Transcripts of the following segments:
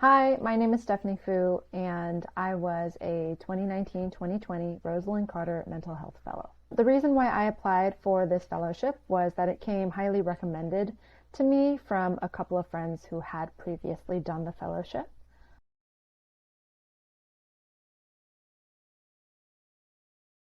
Hi, my name is Stephanie Foo, and I was a 2019-2020 Rosalynn Carter Mental Health Fellow. The reason why I applied for this fellowship was that it came highly recommended to me from a couple of friends who had previously done the fellowship.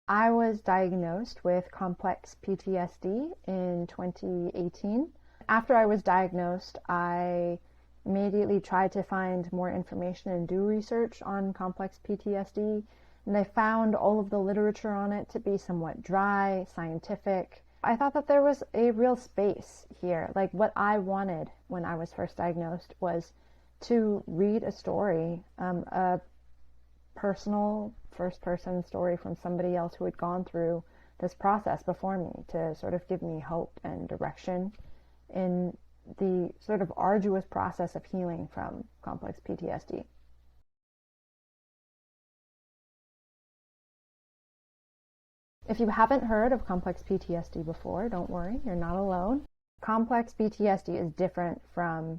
I was diagnosed with complex PTSD in 2018. After I was diagnosed, I immediately tried to find more information and do research on complex PTSD, and I found all of the literature on it to be somewhat dry, scientific. I thought that there was a real space here. Like, what I wanted when I was first diagnosed was to read a story, a personal first-person story from somebody else who had gone through this process before me, to sort of give me hope and direction in the sort of arduous process of healing from complex PTSD. If you haven't heard of complex PTSD before, don't worry, you're not alone. Complex PTSD is different from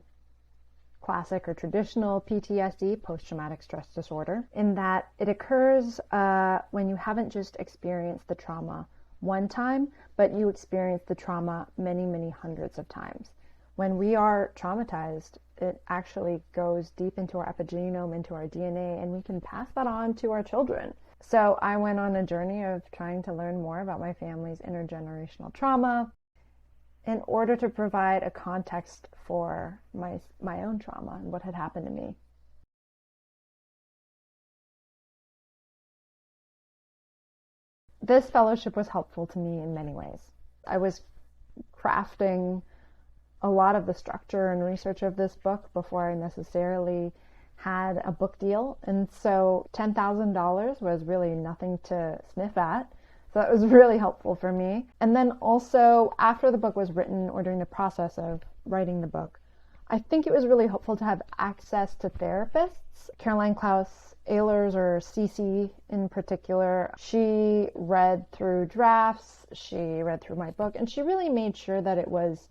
classic or traditional PTSD, post-traumatic stress disorder, in that it occurs when you haven't just experienced the trauma one time, but you experience the trauma many, many hundreds of times. When we are traumatized, it actually goes deep into our epigenome, into our DNA, and we can pass that on to our children. So I went on a journey of trying to learn more about my family's intergenerational trauma in order to provide a context for my own trauma and what had happened to me. This fellowship was helpful to me in many ways. I was crafting a lot of the structure and research of this book before I necessarily had a book deal, and so $10,000 was really nothing to sniff at. So that was really helpful for me. And then also, after the book was written, or during the process of writing the book, I think it was really helpful to have access to therapists. Caroline Klaus Ehlers, or CC in particular, she read through drafts, she read through my book, and she really made sure that it was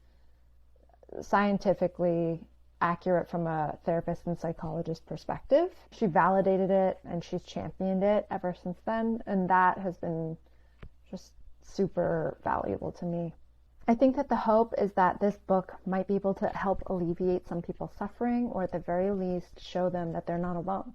scientifically accurate from a therapist and psychologist perspective. She validated it and she's championed it ever since then, and that has been just super valuable to me. I think that the hope is that this book might be able to help alleviate some people's suffering, or at the very least show them that they're not alone.